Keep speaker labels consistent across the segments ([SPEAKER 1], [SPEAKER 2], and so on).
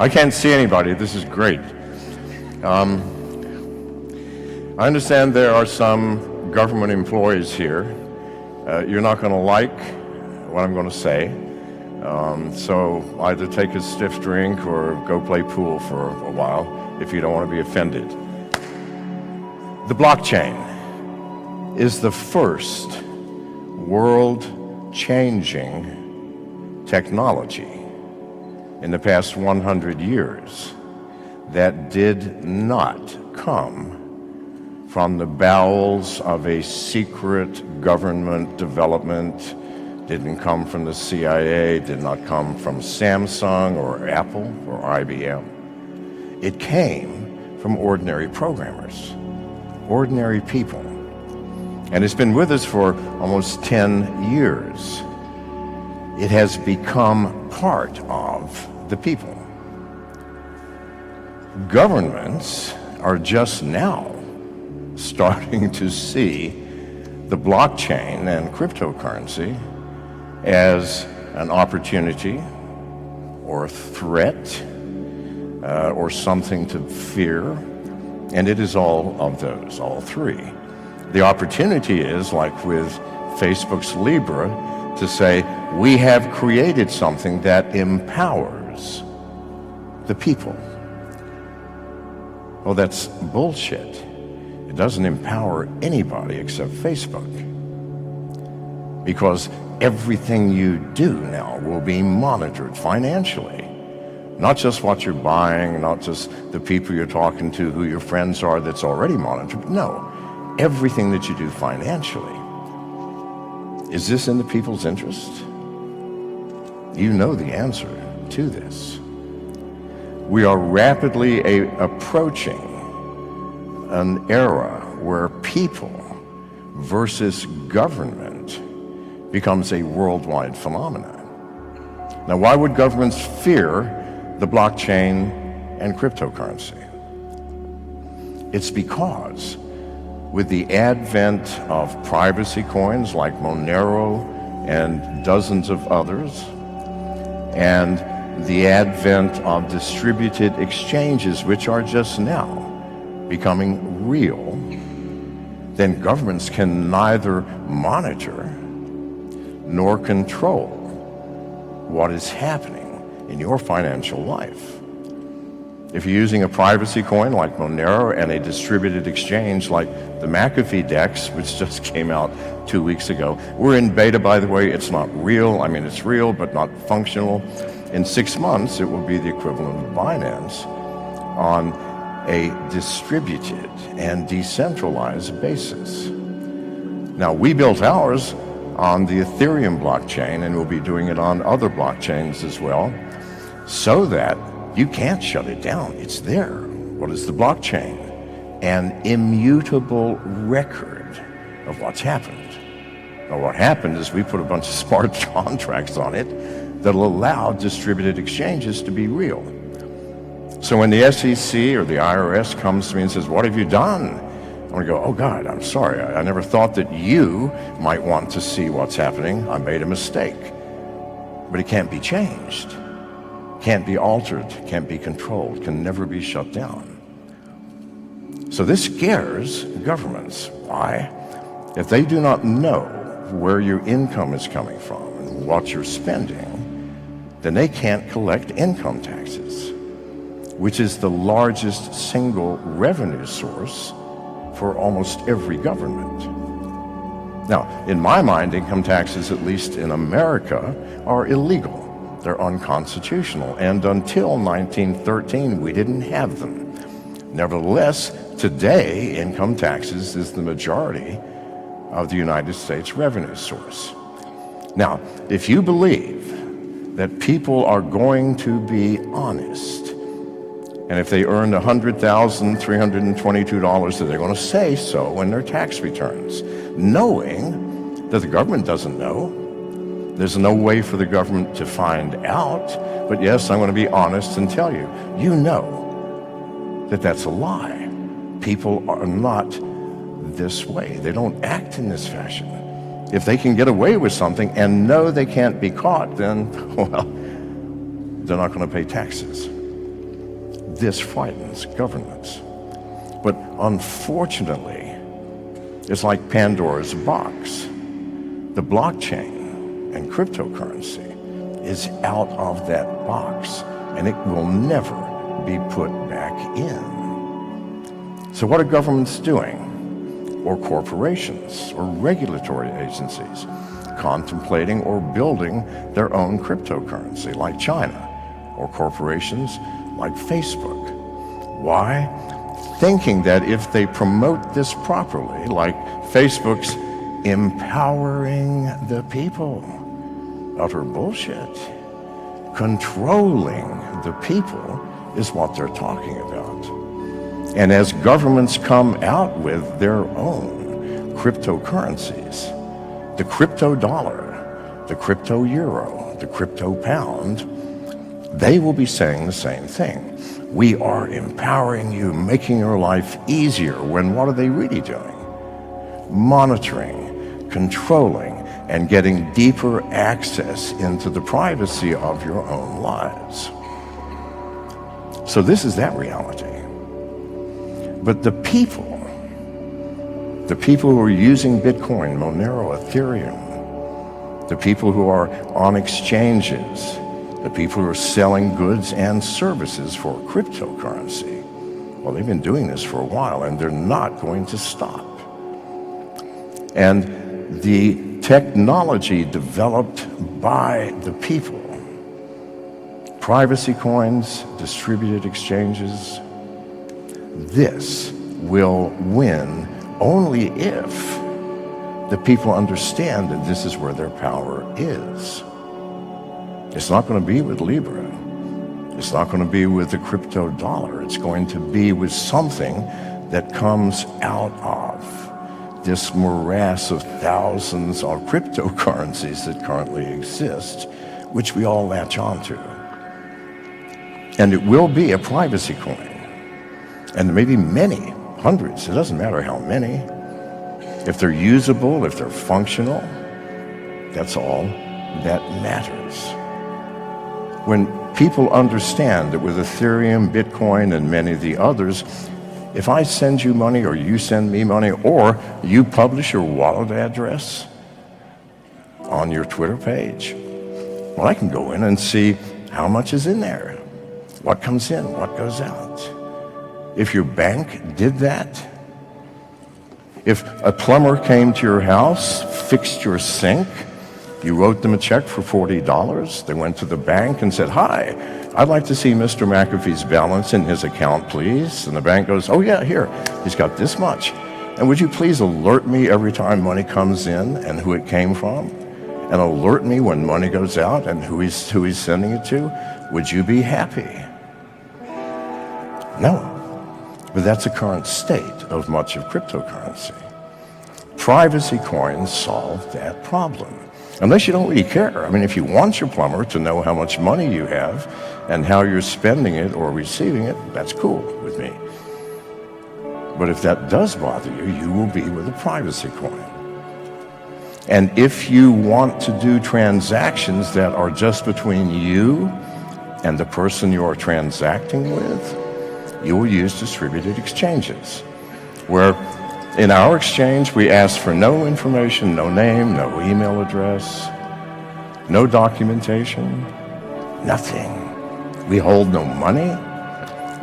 [SPEAKER 1] I can't see anybody. This is great. I understand there are some government employees here. You're not going to like what I'm going to say. So either take a stiff drink or go play pool for a while if you don't want to be offended. The blockchain is the first world-changing technology in the past 100 years that did not come from the bowels of a secret government development, didn't come from the CIA, did not come from Samsung or Apple or IBM. It came from ordinary programmers, ordinary people. And it's been with us for almost 10 years. It has become part of the people. Governments are just now starting to see the blockchain and cryptocurrency as an opportunity or a threat or something to fear, and it is all of those, all three. The opportunity is, like with Facebook's Libra, to say, we have created something that empowers the people. Well, that's bullshit. It doesn't empower anybody except Facebook. Because everything you do now will be monitored financially. Not just what you're buying, not just the people you're talking to, who your friends are, that's already monitored. No, everything that you do financially. Is this in the people's interest? You know the answer to this. We are rapidly approaching an era where people versus government becomes a worldwide phenomenon. Now, why would governments fear the blockchain and cryptocurrency? It's because with the advent of privacy coins like Monero and dozens of others, and the advent of distributed exchanges, which are just now becoming real, then governments can neither monitor nor control what is happening in your financial life. If you're using a privacy coin like Monero and a distributed exchange like the Mcafee DEX, which just came out 2 weeks ago, we're in beta, by the way. It's not real. I mean, it's real, but not functional. In 6 months, it will be the equivalent of Binance on a distributed and decentralized basis. Now, we built ours on the Ethereum blockchain, and we'll be doing it on other blockchains as well, so that you can't shut it down. It's there. What is the blockchain? An immutable record of what's happened. Now, what happened is we put a bunch of smart contracts on it that'll allow distributed exchanges to be real. So when the SEC or the IRS comes to me and says, what have you done? I'm going to go, oh God, I'm sorry. I never thought that you might want to see what's happening. I made a mistake. But it can't be changed. Can't be altered, can't be controlled, can never be shut down. So this scares governments. Why? If they do not know where your income is coming from and what you're spending, then they can't collect income taxes, which is the largest single revenue source for almost every government. Now, in my mind, income taxes, at least in America, are illegal. They're unconstitutional, and until 1913, we didn't have them. Nevertheless, today, income taxes is the majority of the United States revenue source. Now, if you believe that people are going to be honest, and if they earned $100,322, that they're going to say so in their tax returns, knowing that the government doesn't know. There's no way for the government to find out, but yes, I'm going to be honest and tell you, you know that that's a lie. People are not this way. They don't act in this fashion. If they can get away with something and know they can't be caught, then, well, they're not going to pay taxes. This frightens governments. But unfortunately, it's like Pandora's box. The blockchain and cryptocurrency is out of that box, and it will never be put back in. So what are governments doing? Or corporations or regulatory agencies contemplating or building their own cryptocurrency like China, or corporations like Facebook. Why? Thinking that if they promote this properly, like Facebook's empowering the people, utter bullshit. Controlling the people is what they're talking about. And as governments come out with their own cryptocurrencies, the crypto dollar, the crypto euro, the crypto pound, they will be saying the same thing. We are empowering you, making your life easier, when what are they really doing? Monitoring, controlling, and getting deeper access into the privacy of your own lives. So this is that reality. But the people who are using Bitcoin, Monero, Ethereum, the people who are on exchanges, the people who are selling goods and services for cryptocurrency, well, they've been doing this for a while, and they're not going to stop. And the technology developed by the people, privacy coins, distributed exchanges, this will win only if the people understand that this is where their power is. It's not going to be with Libra. It's not going to be with the crypto dollar. It's going to be with something that comes out of this morass of thousands of cryptocurrencies that currently exist, which we all latch onto. And it will be a privacy coin. And maybe many, hundreds, it doesn't matter how many. If they're usable, if they're functional, that's all that matters. When people understand that with Ethereum, Bitcoin, and many of the others, if I send you money or you send me money or you publish your wallet address on your Twitter page, well, I can go in and see how much is in there, what comes in, what goes out. If your bank did that, if a plumber came to your house, fixed your sink, you wrote them a check for $40, they went to the bank and said, "Hi, I'd like to see Mr. Mcafee's balance in his account, please." And the bank goes, "Oh yeah, here, he's got this much. And would you please alert me every time money comes in and who it came from? And alert me when money goes out and who he's sending it to? Would you be happy?" No. But that's the current state of much of cryptocurrency. Privacy coins solve that problem. Unless you don't really care. I mean, if you want your plumber to know how much money you have and how you're spending it or receiving it, that's cool with me. But if that does bother you, you will be with a privacy coin. And if you want to do transactions that are just between you and the person you are transacting with, you will use distributed exchanges, where in our exchange we ask for no information, no name, no email address, no documentation, nothing. We hold no money.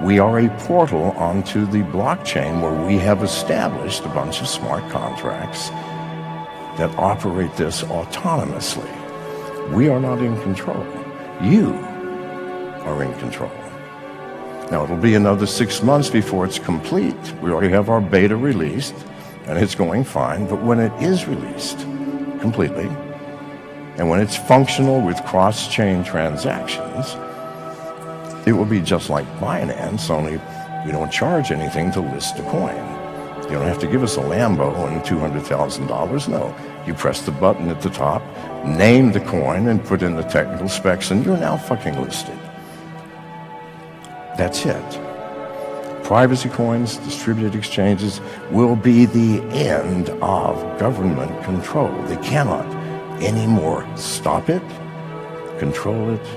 [SPEAKER 1] We are a portal onto the blockchain where we have established a bunch of smart contracts that operate this autonomously. We are not in control. You are in control. Now, it'll be another 6 months before it's complete. We already have our beta released, and it's going fine. But when it is released completely, and when it's functional with cross-chain transactions, it will be just like Binance, only we don't charge anything to list a coin. You don't have to give us a Lambo and $200,000. No, you press the button at the top, name the coin, and put in the technical specs, and you're now fucking listed. That's it. Privacy coins, distributed exchanges will be the end of government control. They cannot anymore stop it, control it,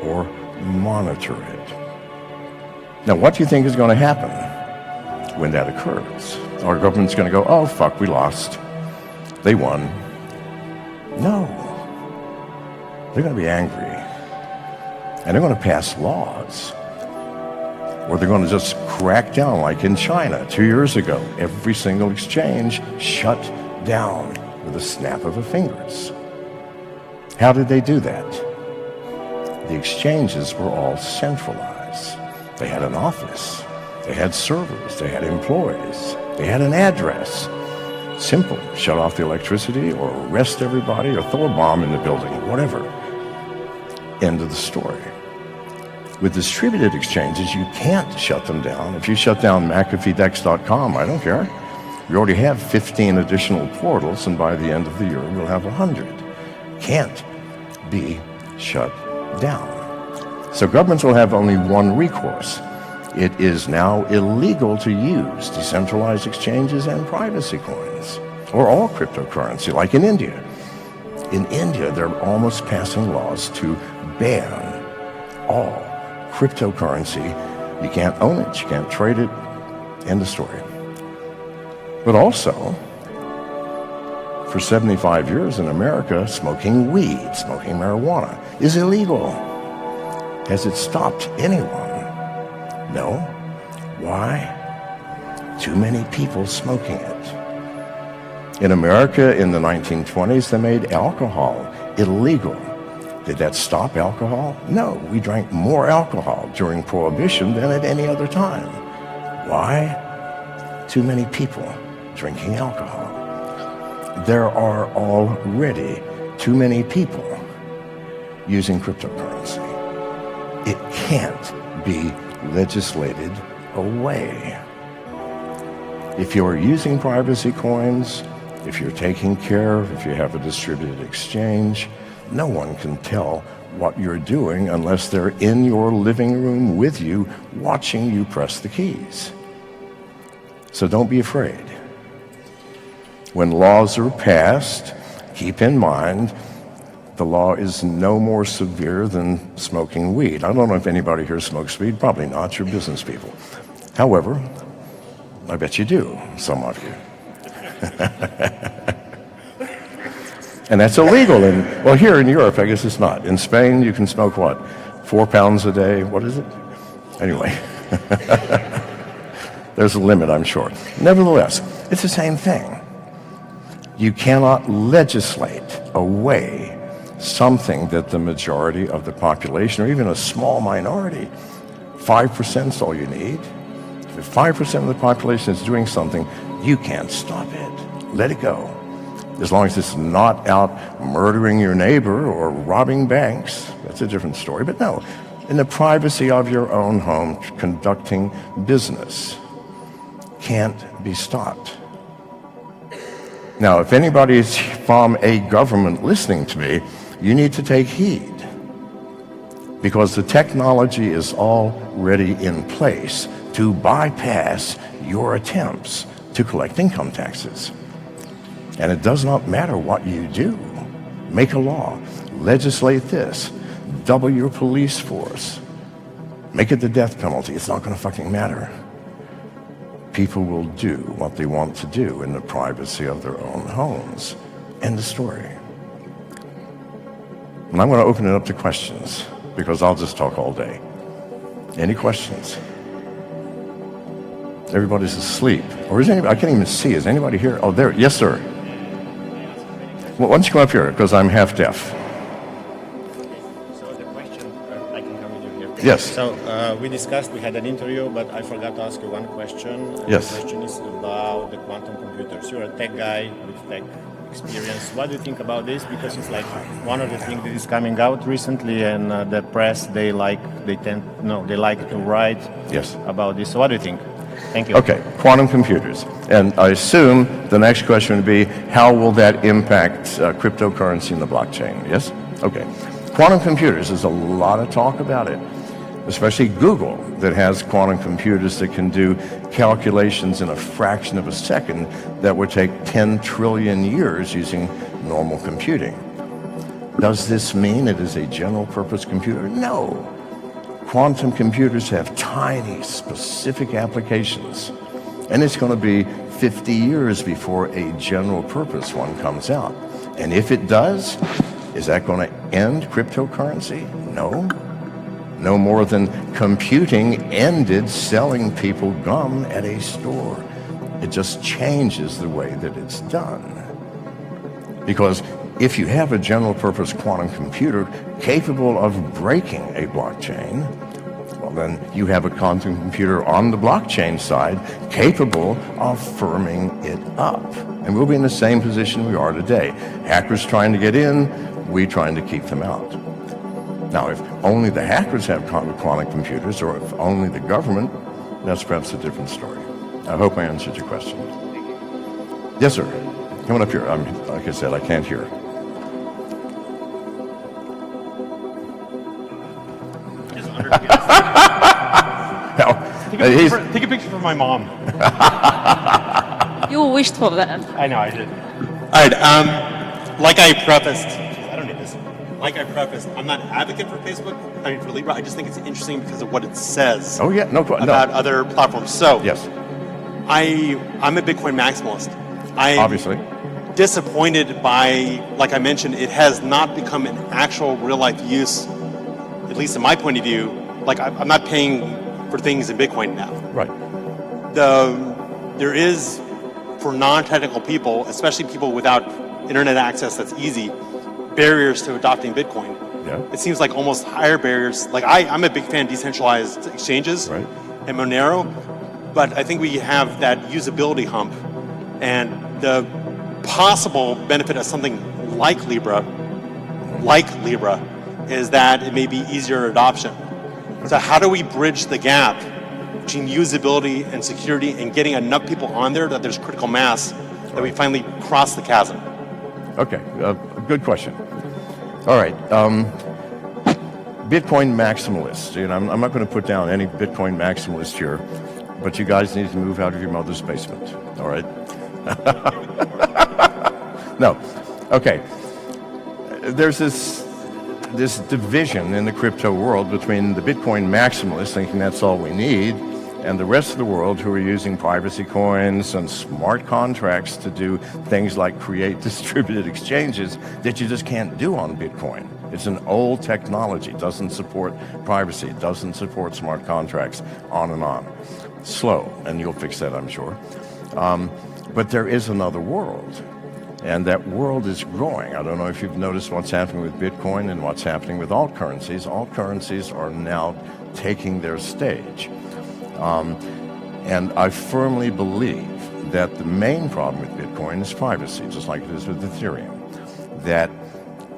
[SPEAKER 1] or monitor it. Now, what do you think is going to happen when that occurs? Our government's going to go, oh, fuck, we lost. They won. No. They're going to be angry. And they're going to pass laws. Or they're going to just crack down like in China 2 years ago. Every single exchange shut down with a snap of the fingers. How did they do that? The exchanges were all centralized. They had an office. They had servers. They had employees. They had an address. Simple. Shut off the electricity or arrest everybody or throw a bomb in the building, whatever. End of the story. With distributed exchanges, you can't shut them down. If you shut down McAfeeDex.com, I don't care. We already have 15 additional portals, and by the end of the year, we'll have 100. Can't be shut down. So governments will have only one recourse. It is now illegal to use decentralized exchanges and privacy coins, or all cryptocurrency, like in India. In India, they're almost passing laws to ban all cryptocurrency. You can't own it, you can't trade it, end of story. But also, for 75 years in America, smoking weed, smoking marijuana is illegal. Has it stopped anyone? No. Why? Too many people smoking it. In America in the 1920s, they made alcohol illegal. Did that stop alcohol? No, we drank more alcohol during Prohibition than at any other time. Why? Too many people drinking alcohol. There are already too many people using cryptocurrency. It can't be legislated away. If you're using privacy coins, if you're taking care, if you have a distributed exchange, no one can tell what you're doing unless they're in your living room with you, watching you press the keys. So don't be afraid. When laws are passed, keep in mind the law is no more severe than smoking weed. I don't know if anybody here smokes weed. Probably not. You're business people. However, I bet you do, some of you. And that's illegal. Well, here in Europe, I guess it's not. In Spain, you can smoke what? 4 pounds a day? What is it? Anyway. There's a limit, I'm sure. Nevertheless, it's the same thing. You cannot legislate away something that the majority of the population, or even a small minority, 5% is all you need. If 5% of the population is doing something, you can't stop it. Let it go. As long as it's not out murdering your neighbor or robbing banks, that's a different story. But no, in the privacy of your own home, conducting business can't be stopped. Now, if anybody's from a government listening to me, you need to take heed, because the technology is already in place to bypass your attempts to collect income taxes. And it does not matter what you do. Make a law, legislate this, double your police force, make it the death penalty. It's not going to fucking matter. People will do what they want to do in the privacy of their own homes. End of story. And I'm going to open it up to questions, because I'll just talk all day. Any questions? Everybody's asleep. Or is anybody? I can't even see. Is anybody here? Oh, there. Yes, sir. Well, why don't you come up here, because I'm half deaf.
[SPEAKER 2] So the question, I can come with you here.
[SPEAKER 1] Yes.
[SPEAKER 2] So we discussed, we had an interview, but I forgot to ask you one question.
[SPEAKER 1] Yes.
[SPEAKER 2] The question is about the quantum computers. You're a tech guy with tech experience. What do you think about this? Because it's like one of the things that is coming out recently, and the press, they like to write
[SPEAKER 1] Yes.
[SPEAKER 2] about this. So what do you think? Thank you.
[SPEAKER 1] Okay, quantum computers. And I assume the next question would be, how will that impact cryptocurrency and the blockchain? Yes? Okay. Quantum computers, there's a lot of talk about it. especially Google, that has quantum computers that can do calculations in a fraction of a second that would take 10 trillion years using normal computing. Does this mean it is a general purpose computer? No. Quantum computers have tiny, specific applications, and it's going to be 50 years before a general purpose one comes out. And if it does, is that going to end cryptocurrency? No. No more than computing ended selling people gum at a store. It just changes the way that it's done. Because if you have a general purpose quantum computer capable of breaking a blockchain, well, then you have a quantum computer on the blockchain side capable of firming it up. And we'll be in the same position we are today. Hackers trying to get in, we trying to keep them out. Now, if only the hackers have quantum computers, or if only the government, that's perhaps a different story. I hope I answered your question. Yes, sir. Come on up here. Like I said, I can't hear.
[SPEAKER 3] Take a picture for my mom.
[SPEAKER 4] You wished for that.
[SPEAKER 3] I know, I did. All right, like I prefaced, I don't need this. Like I prefaced, I'm not an advocate for Facebook, I mean for Libra, I just think it's interesting because of what it says
[SPEAKER 1] Oh, yeah, no problem.
[SPEAKER 3] about other platforms. So,
[SPEAKER 1] Yes,
[SPEAKER 3] I'm a Bitcoin maximalist. I'm
[SPEAKER 1] obviously.
[SPEAKER 3] disappointed by, like I mentioned, it has not become an actual real life use, at least in my point of view. Like I'm not paying for things in Bitcoin now.
[SPEAKER 1] Right.
[SPEAKER 3] There is, for non-technical people, especially people without internet access that's easy, barriers to adopting Bitcoin.
[SPEAKER 1] Yeah.
[SPEAKER 3] It seems like almost higher barriers. Like I'm a big fan of decentralized exchanges
[SPEAKER 1] Right.
[SPEAKER 3] and Monero, but I think we have that usability hump, and the possible benefit of something like Libra, is that it may be easier adoption. So how do we bridge the gap between usability and security and getting enough people on there that there's critical mass that we finally cross the chasm?
[SPEAKER 1] Okay, good question. All right, Bitcoin maximalists. You know, I'm not going to put down any Bitcoin maximalist here, but you guys need to move out of your mother's basement. All right. No. Okay. There's this division in the crypto world between the Bitcoin maximalists thinking that's all we need, and the rest of the world who are using privacy coins and smart contracts to do things like create distributed exchanges that you just can't do on Bitcoin. It's an old technology. It doesn't support privacy. It doesn't support smart contracts, on and on. Slow, and you'll fix that, I'm sure. But there is another world, and that world is growing. I don't know if you've noticed what's happening with Bitcoin and what's happening with alt currencies. Alt currencies are now taking their stage. And I firmly believe that the main problem with Bitcoin is privacy, just like it is with Ethereum. That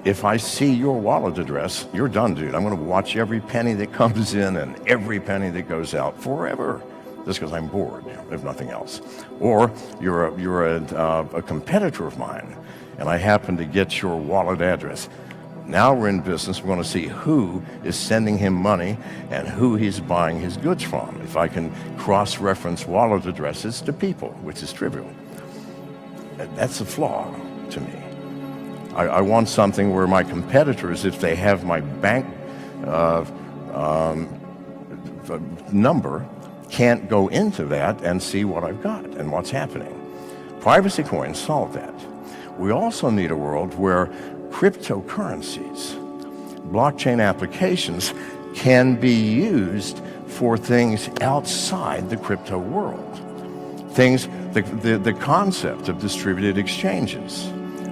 [SPEAKER 1] if I see your wallet address, you're done, dude. I'm going to watch every penny that comes in and every penny that goes out forever, just because I'm bored, if nothing else. Or you're a competitor of mine, and I happen to get your wallet address. Now we're in business. We're going to see who is sending him money and who he's buying his goods from. If I can cross-reference wallet addresses to people, which is trivial. That's a flaw to me. I want something where my competitors, if they have my bank number, can't go into that and see what I've got and what's happening. Privacy coins solve that. We also need a world where cryptocurrencies, blockchain applications, can be used for things outside the crypto world. Things, the concept of distributed exchanges,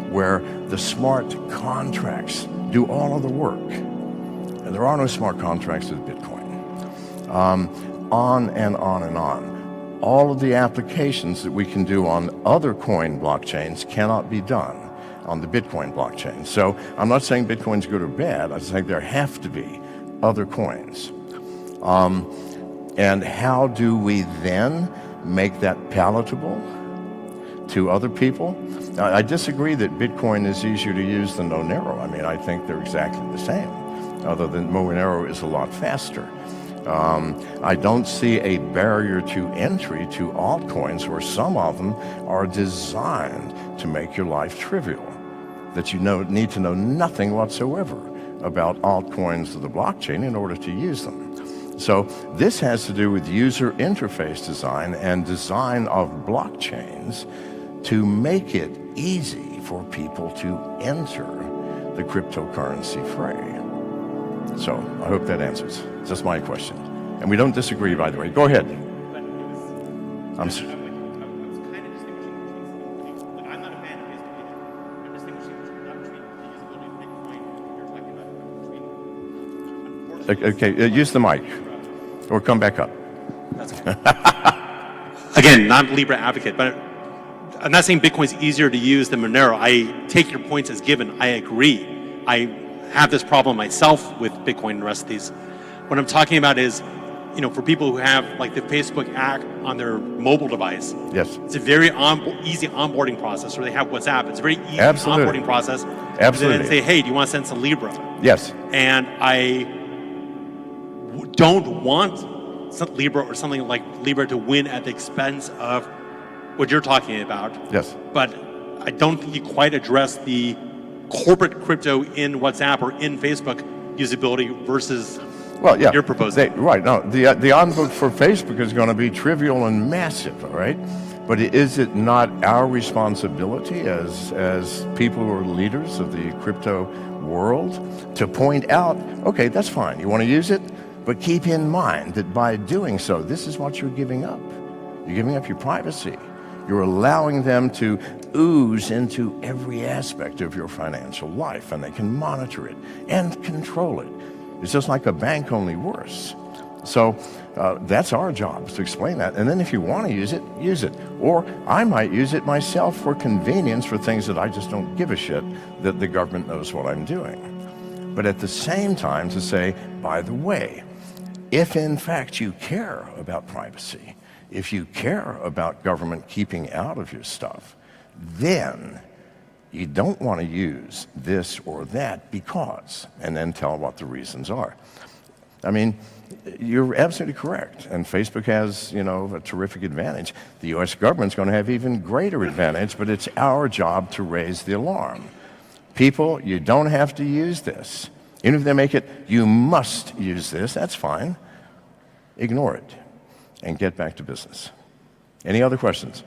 [SPEAKER 1] where the smart contracts do all of the work. And there are no smart contracts with Bitcoin. On and on and on. All of the applications that we can do on other coin blockchains cannot be done on the Bitcoin blockchain. So I'm not saying Bitcoin's good or bad. I'm saying there have to be other coins. And how do we then make that palatable to other people? Now, I disagree that Bitcoin is easier to use than Monero. I mean, I think they're exactly the same, other than Monero is a lot faster. I don't see a barrier to entry to altcoins where some of them are designed to make your life trivial, that you need to know nothing whatsoever about altcoins of the blockchain in order to use them. So this has to do with user interface design and design of blockchains to make it easy for people to enter the cryptocurrency fray. So I hope that answers. That's my question. And we don't disagree, by the way. Go ahead. I'm sorry. Okay, use the mic, or come back up.
[SPEAKER 3] That's okay. Again, not a Libra advocate, but I'm not saying Bitcoin's easier to use than Monero. I take your points as given. I agree. I have this problem myself with Bitcoin and the rest of these. What I'm talking about is, for people who have like the Facebook app on their mobile device.
[SPEAKER 1] Yes.
[SPEAKER 3] It's a very easy onboarding process, or they have WhatsApp. It's a very easy
[SPEAKER 1] Absolutely.
[SPEAKER 3] onboarding process.
[SPEAKER 1] Absolutely.
[SPEAKER 3] And then say, hey, do you want to send some Libra?
[SPEAKER 1] Yes.
[SPEAKER 3] And I don't want some Libra or something like Libra to win at the expense of what you're talking about.
[SPEAKER 1] Yes.
[SPEAKER 3] But I don't think you quite address the corporate crypto in WhatsApp or in Facebook usability versus you're proposing.
[SPEAKER 1] Right. No, the onboard for Facebook is going to be trivial and massive, all right? But is it not our responsibility as people who are leaders of the crypto world to point out, okay, that's fine, you want to use it, but keep in mind that by doing so, this is what you're giving up. You're giving up your privacy. You're allowing them to ooze into every aspect of your financial life, and they can monitor it and control it. It's just like a bank, only worse. So that's our job, is to explain that. And then if you want to use it, use it. Or I might use it myself for convenience, for things that I just don't give a shit that the government knows what I'm doing. But at the same time to say, by the way, if in fact you care about privacy, if you care about government keeping out of your stuff, then you don't want to use this or that because, and then tell what the reasons are. I mean, you're absolutely correct. And Facebook has, a terrific advantage. The US government's going to have even greater advantage, but it's our job to raise the alarm. People, you don't have to use this. Even if they make it, you must use this, that's fine. Ignore it and get back to business. Any other questions?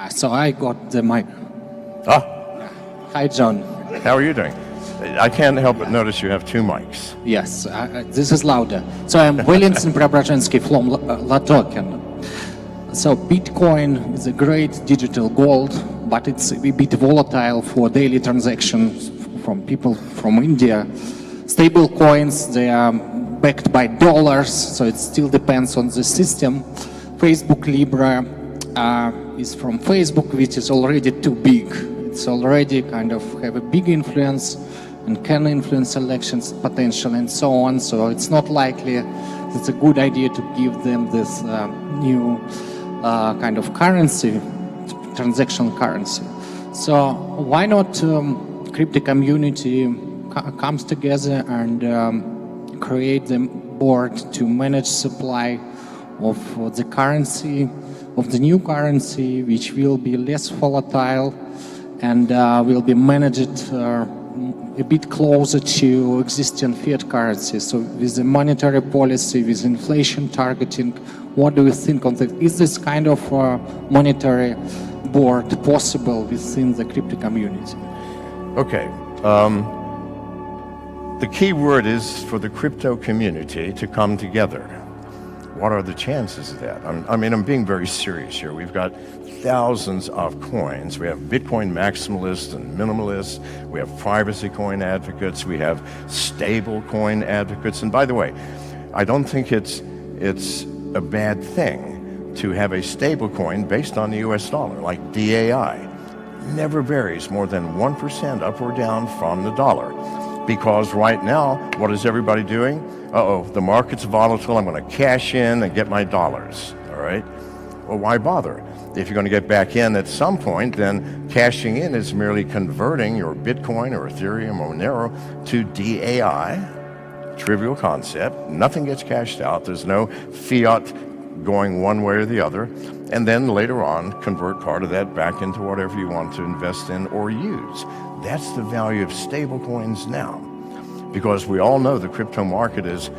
[SPEAKER 4] So I got the mic. Hi, John.
[SPEAKER 1] How are you doing? I can't help but notice you have two mics.
[SPEAKER 4] Yes, this is louder. So I'm Valentin Preobrazhensky from Latoken. So Bitcoin is a great digital gold, but it's a bit volatile for daily transactions from people from India. Stable coins, they are backed by dollars, so it still depends on the system. Facebook Libra is from Facebook, which is already too big. It's already kind of have a big influence and can influence elections potential and so on. So it's not likely it's a good idea to give them this new kind of currency, transactional currency. So why not crypto community comes together and create the board to manage supply of the currency, of the new currency, which will be less volatile and will be managed a bit closer to existing fiat currency. So with the monetary policy, with inflation targeting, what do you think of that? Is this kind of monetary board possible within the crypto community?
[SPEAKER 1] Okay. The key word is for the crypto community to come together. What are the chances of that? I'm being very serious here. We've got thousands of coins. We have Bitcoin maximalists and minimalists. We have privacy coin advocates. We have stable coin advocates. And by the way, I don't think it's a bad thing to have a stable coin based on the US dollar, like DAI. Never varies more than 1% up or down from the dollar. Because right now, what is everybody doing? The market's volatile, I'm going to cash in and get my dollars, all right? Well, why bother? If you're going to get back in at some point, then cashing in is merely converting your Bitcoin or Ethereum or Monero to DAI, trivial concept. Nothing gets cashed out. There's no fiat going one way or the other. And then later on, convert part of that back into whatever you want to invest in or use. That's the value of stablecoins now. Because we all know the crypto market is,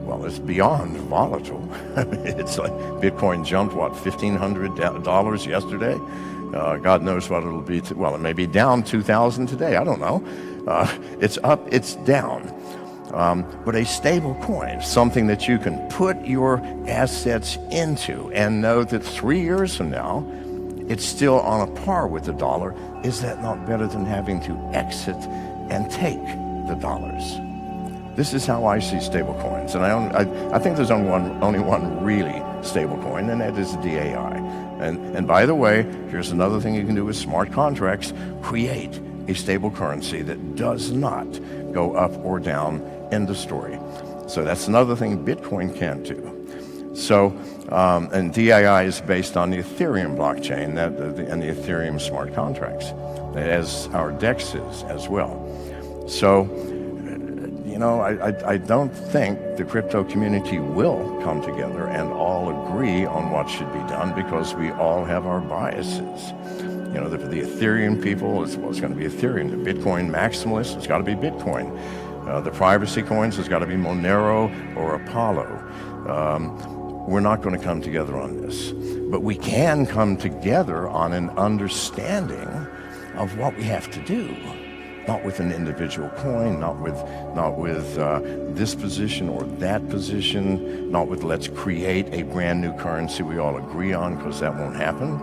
[SPEAKER 1] well, it's beyond volatile. It's like Bitcoin jumped, what, $1,500 yesterday? God knows what it'll be. Well, it may be down 2,000 today. I don't know. It's up, it's down. But a stable coin, something that you can put your assets into and know that 3 years from now, it's still on a par with the dollar. Is that not better than having to exit and take the dollars? This is how I see stable coins. And I think there's only one really stable coin, and that is DAI. And by the way, here's another thing you can do with smart contracts. Create a stable currency that does not go up or down in the story. So that's another thing Bitcoin can't do. So, and DAI is based on the Ethereum blockchain and the Ethereum smart contracts, as our DEX is as well. So, you know, I don't think the crypto community will come together and all agree on what should be done because we all have our biases. You know, the Ethereum people, it's going to be Ethereum. The Bitcoin maximalists, it's got to be Bitcoin. The privacy coins, it's got to be Monero or Apollo. We're not going to come together on this. But we can come together on an understanding of what we have to do. Not with an individual coin, not with this position or that position, not with let's create a brand new currency we all agree on, because that won't happen.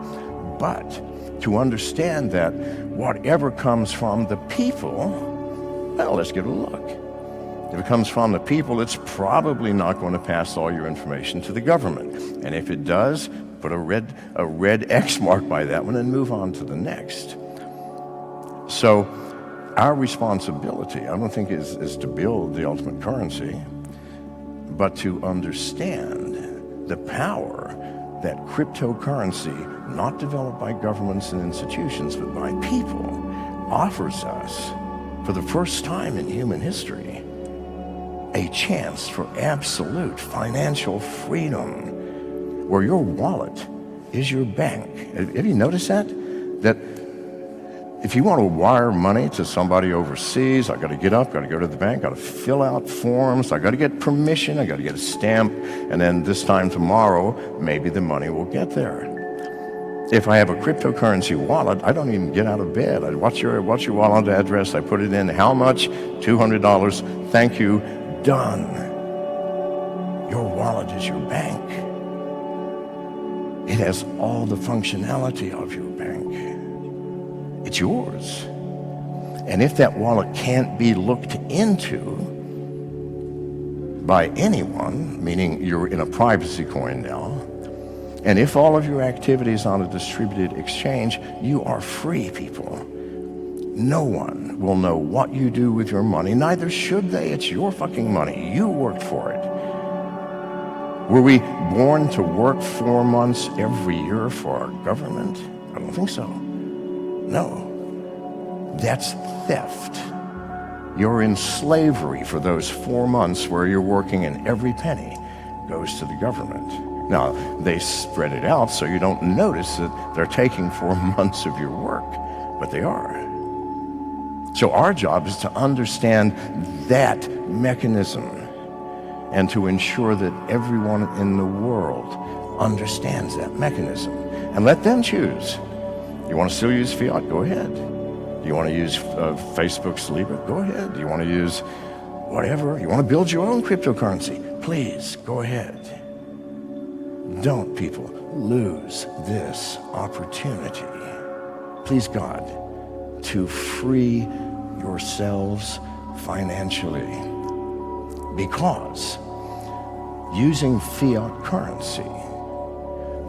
[SPEAKER 1] But to understand that whatever comes from the people, well, let's get a look. If it comes from the people, it's probably not going to pass all your information to the government. And if it does, put a red X mark by that one and move on to the next. So our responsibility, I don't think, is to build the ultimate currency, but to understand the power that cryptocurrency, not developed by governments and institutions, but by people, offers us for the first time in human history, a chance for absolute financial freedom, where your wallet is your bank. Have you noticed that? That if you want to wire money to somebody overseas, I got to get up, got to go to the bank, got to fill out forms, I got to get permission, I got to get a stamp, and then this time tomorrow, maybe the money will get there. If I have a cryptocurrency wallet, I don't even get out of bed. What's your wallet address? I put it in. How much? $200. Thank you. Done. Your wallet is your bank. It has all the functionality of your bank. It's yours. And if that wallet can't be looked into by anyone, meaning you're in a privacy coin now, and if all of your activities on a distributed exchange, you are free, people. No one will know what you do with your money, neither should they. It's your fucking money. You worked for it. Were we born to work 4 months every year for our government? I don't think so. No. That's theft. You're in slavery for those 4 months where you're working and every penny goes to the government. Now, they spread it out so you don't notice that they're taking 4 months of your work, but they are. So our job is to understand that mechanism and to ensure that everyone in the world understands that mechanism. And let them choose. You want to still use fiat? Go ahead. Do you want to use Facebook's Libra? Go ahead. Do you want to use whatever? You want to build your own cryptocurrency? Please, go ahead. Don't, people, lose this opportunity. Please, God, to free yourselves financially. Because using fiat currency,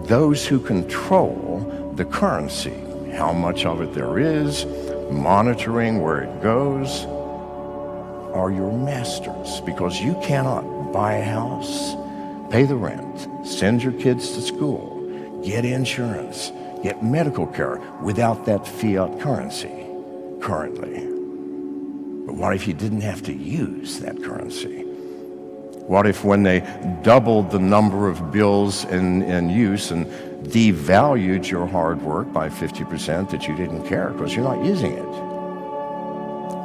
[SPEAKER 1] those who control the currency, how much of it there is, monitoring where it goes, are your masters. Because you cannot buy a house, pay the rent, send your kids to school, get insurance, get medical care without that fiat currency currently. But what if you didn't have to use that currency? What if when they doubled the number of bills in use and devalued your hard work by 50% that you didn't care because you're not using it?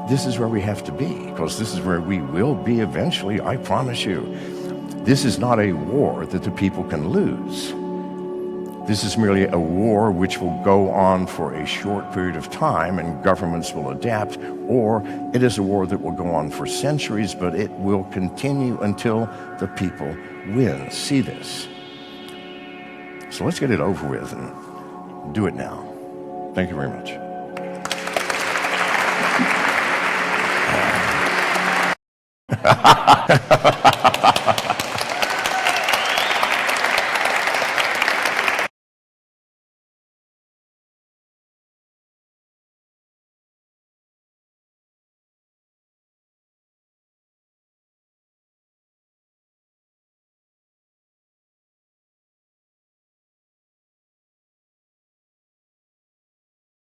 [SPEAKER 1] This is where we have to be, because this is where we will be eventually, I promise you. This is not a war that the people can lose. This is merely a war which will go on for a short period of time and governments will adapt, or it is a war that will go on for centuries, but it will continue until the people win. See this. So let's get it over with and do it now. Thank you very much.